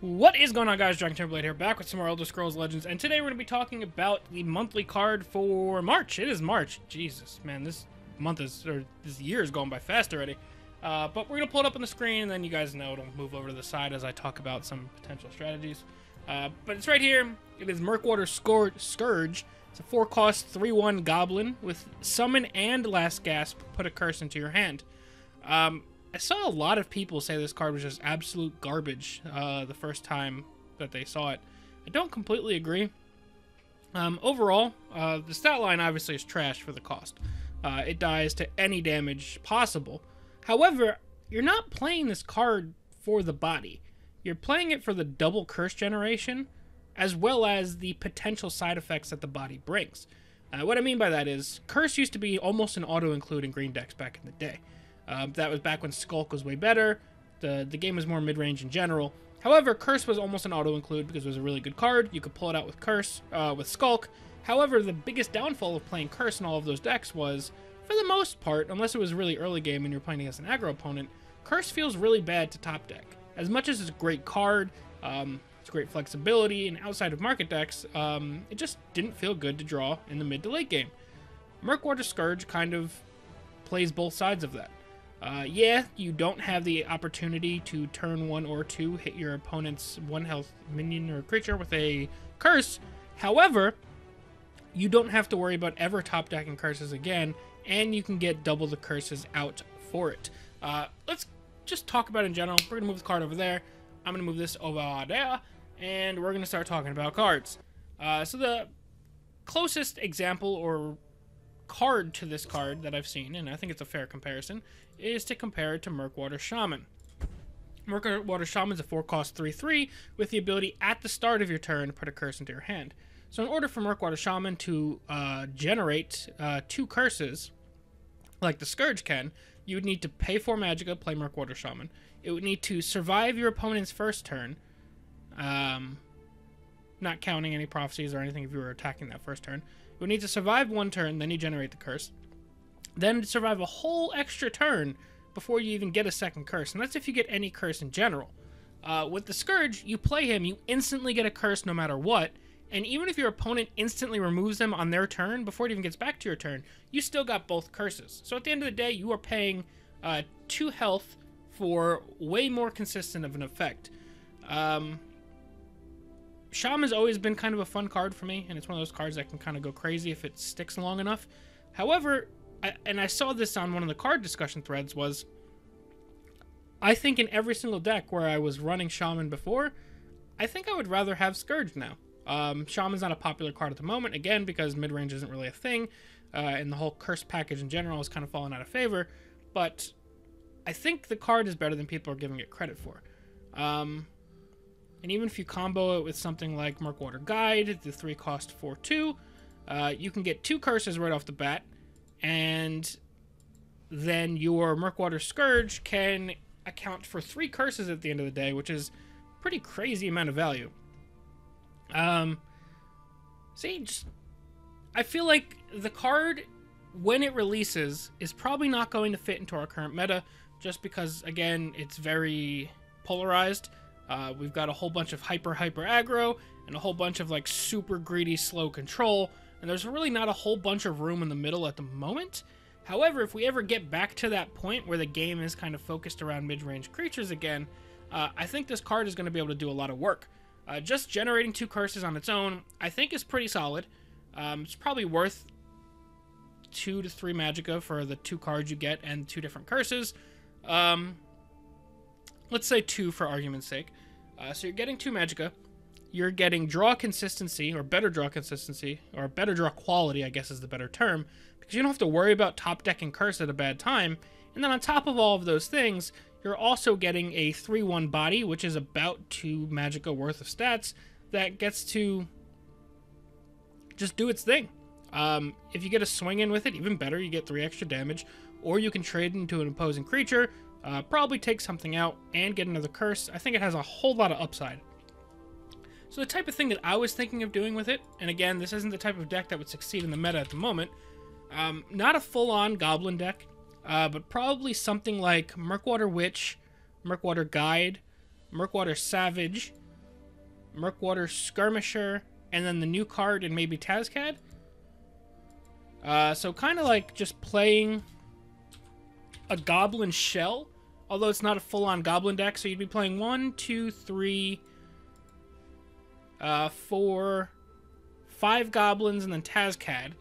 What is going on, guys? DragonTamerBlayde here, back with some more Elder Scrolls Legends, and today we're going to be talking about the monthly card for March. It is March. Jesus, man, this year is going by fast already. But we're going to pull it up on the screen, and then you guys know it'll move over to the side as I talk about some potential strategies. But it's right here. It is Murkwater Scourge. It's a 4-cost 3/1 goblin with Summon and Last Gasp. Put a curse into your hand. I saw a lot of people say this card was just absolute garbage the first time that they saw it. I don't completely agree. Overall, the stat line obviously is trash for the cost. It dies to any damage possible. However, you're not playing this card for the body. You're playing it for the double curse generation, as well as the potential side effects that the body brings. What I mean by that is, curse used to be almost an auto-include in green decks back in the day. That was back when Skulk was way better. The game was more mid-range in general. However, Curse was almost an auto-include because it was a really good card. You could pull it out with Curse, with Skulk. However, the biggest downfall of playing Curse in all of those decks was, for the most part, unless it was really early game and you're playing against an aggro opponent, Curse feels really bad to top deck. As much as it's a great card, it's great flexibility, and outside of market decks, it just didn't feel good to draw in the mid to late game. Murkwater Scourge kind of plays both sides of that. Yeah, you don't have the opportunity to turn 1 or 2 hit your opponent's 1 health minion or creature with a curse. However, you don't have to worry about ever top decking curses again, and you can get double the curses out for it. Let's just talk about it in general. We're going to move the card over there. I'm going to move this over there, and we're going to start talking about cards. So the closest example or card to this card that I've seen, and I think it's a fair comparison, is to compare it to Murkwater Shaman. Murkwater Shaman is a 4-cost 3/3 with the ability at the start of your turn to put a curse into your hand. So in order for Murkwater Shaman to generate 2 curses, like the Scourge can, you would need to pay 4 Magicka, play Murkwater Shaman. It would need to survive your opponent's first turn, not counting any prophecies or anything if you were attacking that first turn. It would need to survive 1 turn, then you generate the curse. Then survive a whole extra turn before you even get a second curse. And that's if you get any curse in general. With the Scourge, you play him, you instantly get a curse no matter what. And even if your opponent instantly removes them on their turn, before it even gets back to your turn, you still got both curses. So at the end of the day, you are paying 2 health for way more consistent of an effect. Shaman's always been kind of a fun card for me, and it's one of those cards that can kind of go crazy if it sticks long enough. However, I saw this on one of the card discussion threads, was I think in every single deck where I was running Shaman before, I think I would rather have Scourge now. Shaman's not a popular card at the moment, again, because mid-range isn't really a thing, and the whole curse package in general is kind of falling out of favor, but I think the card is better than people are giving it credit for. And even if you combo it with something like Murkwater Guide, the 3-cost 4/2, you can get 2 curses right off the bat, and then your Murkwater Scourge can account for 3 curses at the end of the day, which is a pretty crazy amount of value. I feel like the card, when it releases, is probably not going to fit into our current meta, just because, again, it's very polarized. We've got a whole bunch of hyper aggro, and a whole bunch of, like, super greedy slow control, and there's really not a whole bunch of room in the middle at the moment. However, if we ever get back to that point where the game is kind of focused around mid-range creatures again, I think this card is going to be able to do a lot of work. Just generating 2 curses on its own, I think, is pretty solid. It's probably worth 2 to 3 Magicka for the 2 cards you get and 2 different curses. Let's say 2 for argument's sake. So you're getting 2 Magicka. You're getting draw consistency, or better draw consistency, or better draw quality, I guess is the better term, because you don't have to worry about top decking curse at a bad time. And then on top of all of those things, you're also getting a 3/1 body, which is about 2 Magicka worth of stats, that gets to just do its thing. If you get a swing in with it, even better, you get 3 extra damage, or you can trade into an opposing creature, probably take something out, and get another curse. I think it has a whole lot of upside. So the type of thing that I was thinking of doing with it, and again, this isn't the type of deck that would succeed in the meta at the moment, not a full-on Goblin deck, but probably something like Murkwater Witch, Murkwater Guide, Murkwater Savage, Murkwater Skirmisher, and then the new card and maybe Tazcad. So kind of like just playing a Goblin Shell, although it's not a full-on Goblin deck. So you'd be playing 1, 2, 3, 4, 5 Goblins and then Tazcad.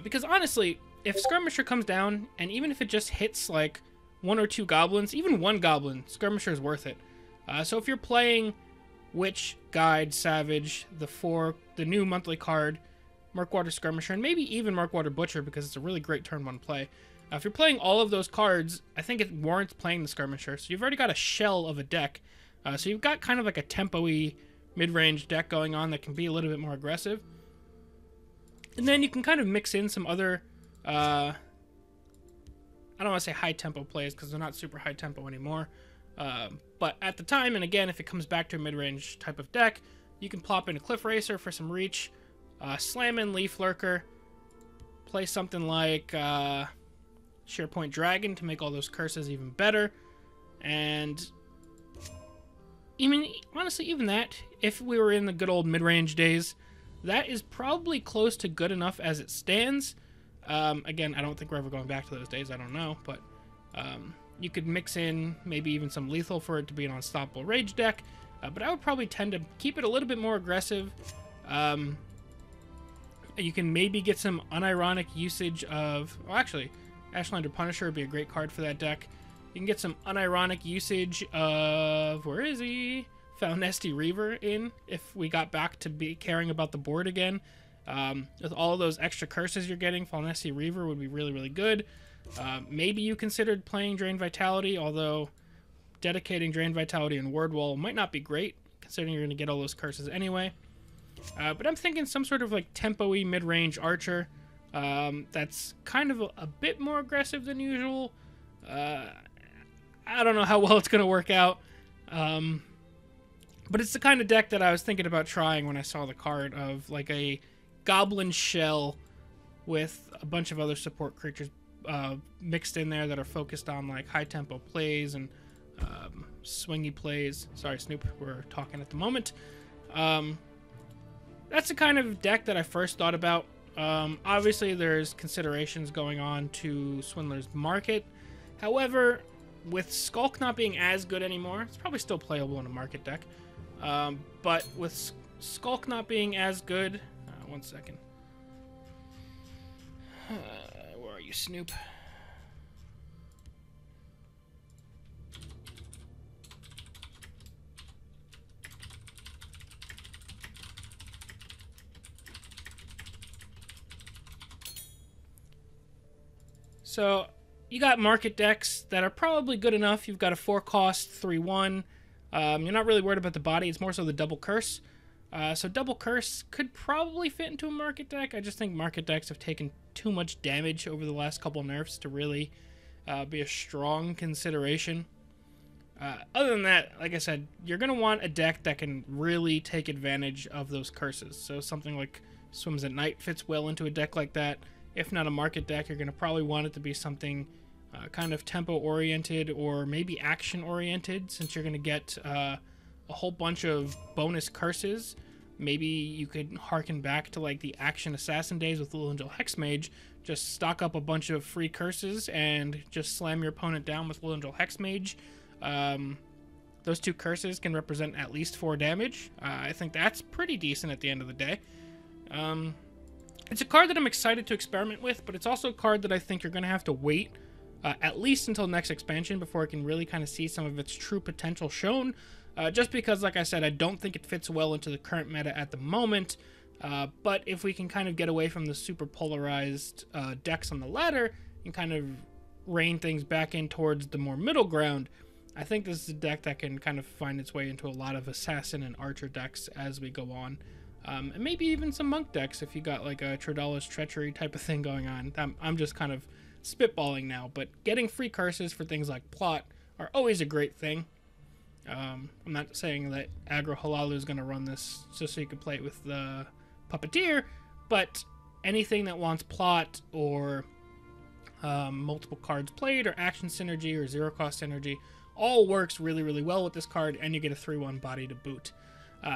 Because honestly, if Skirmisher comes down, and even if it just hits like 1 or 2 Goblins, even 1 Goblin, Skirmisher is worth it. So if you're playing Witch, Guide, Savage, the new monthly card, Murkwater Skirmisher, and maybe even Murkwater Butcher, because it's a really great turn 1 play. If you're playing all of those cards, I think it warrants playing the Skirmisher. So you've already got a shell of a deck. So you've got kind of like a tempo-y mid-range deck going on that can be a little bit more aggressive. And then you can kind of mix in some other, I don't want to say high-tempo plays because they're not super high-tempo anymore. But at the time, and again, if it comes back to a mid-range type of deck, you can plop in a Cliff Racer for some reach, slam in Leaf Lurker, play something like SharePoint Dragon to make all those curses even better, and honestly, even that, if we were in the good old mid-range days, that is probably close to good enough as it stands. Again, I don't think we're ever going back to those days, I don't know, but you could mix in maybe even some lethal for it to be an unstoppable rage deck, but I would probably tend to keep it a little bit more aggressive. You can maybe get some unironic usage of, well, actually, Ashlander Punisher would be a great card for that deck. You can get some unironic usage of, where is he? Falnesty Reaver in, if we got back to be caring about the board again. With all of those extra curses you're getting, Falnesty Reaver would be really, really good. Maybe you considered playing Drain Vitality, although dedicating Drain Vitality and Word Wall might not be great, considering you're going to get all those curses anyway. But I'm thinking some sort of like tempo-y mid-range archer that's kind of a bit more aggressive than usual. I don't know how well it's going to work out. But it's the kind of deck that I was thinking about trying when I saw the card of like a Goblin Shell with a bunch of other support creatures mixed in there that are focused on like high-tempo plays and swingy plays. Sorry, Snoop, we're talking at the moment. That's the kind of deck that I first thought about. Obviously, there's considerations going on to Swindler's Market. However, with Skulk not being as good anymore, it's probably still playable in a Market deck. But with Skulk not being as good... one second. Where are you, Snoop? So, you got market decks that are probably good enough. You've got a 4-cost, 3/1. You're not really worried about the body. It's more so the double curse. So double curse could probably fit into a market deck. I just think market decks have taken too much damage over the last couple nerfs to really be a strong consideration. Other than that, like I said, you're going to want a deck that can really take advantage of those curses. So something like Swims at Night fits well into a deck like that. If not a market deck, you're going to probably want it to be something kind of tempo-oriented or maybe action-oriented, since you're going to get a whole bunch of bonus curses. Maybe you could harken back to like the Action Assassin days with Little Angel Hexmage. Just stock up a bunch of free curses and just slam your opponent down with Little Angel Hexmage. Those 2 curses can represent at least 4 damage. I think that's pretty decent at the end of the day. It's a card that I'm excited to experiment with, but it's also a card that I think you're going to have to wait at least until next expansion before it can really kind of see some of its true potential shown. Just because, like I said, I don't think it fits well into the current meta at the moment. But if we can kind of get away from the super polarized decks on the ladder and kind of rein things back in towards the more middle ground, I think this is a deck that can kind of find its way into a lot of Assassin and Archer decks as we go on. And maybe even some Monk decks if you got like a Trodala's Treachery type of thing going on. I'm just kind of spitballing now, but getting free curses for things like Plot are always a great thing. I'm not saying that Aggro Halalu is going to run this just so you can play it with the Puppeteer, but anything that wants Plot or multiple cards played or action synergy or 0-cost synergy all works really, really well with this card, and you get a 3/1 body to boot.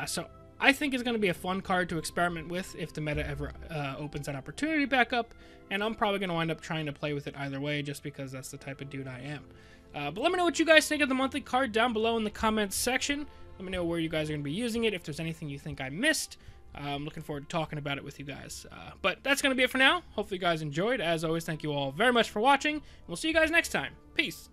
So I think it's going to be a fun card to experiment with if the meta ever opens that opportunity back up, and I'm probably going to wind up trying to play with it either way just because that's the type of dude I am. But let me know what you guys think of the monthly card down below in the comments section. Let me know where you guys are going to be using it, if there's anything you think I missed. I'm looking forward to talking about it with you guys. But that's going to be it for now. Hopefully you guys enjoyed. As always, thank you all very much for watching. We'll see you guys next time. Peace.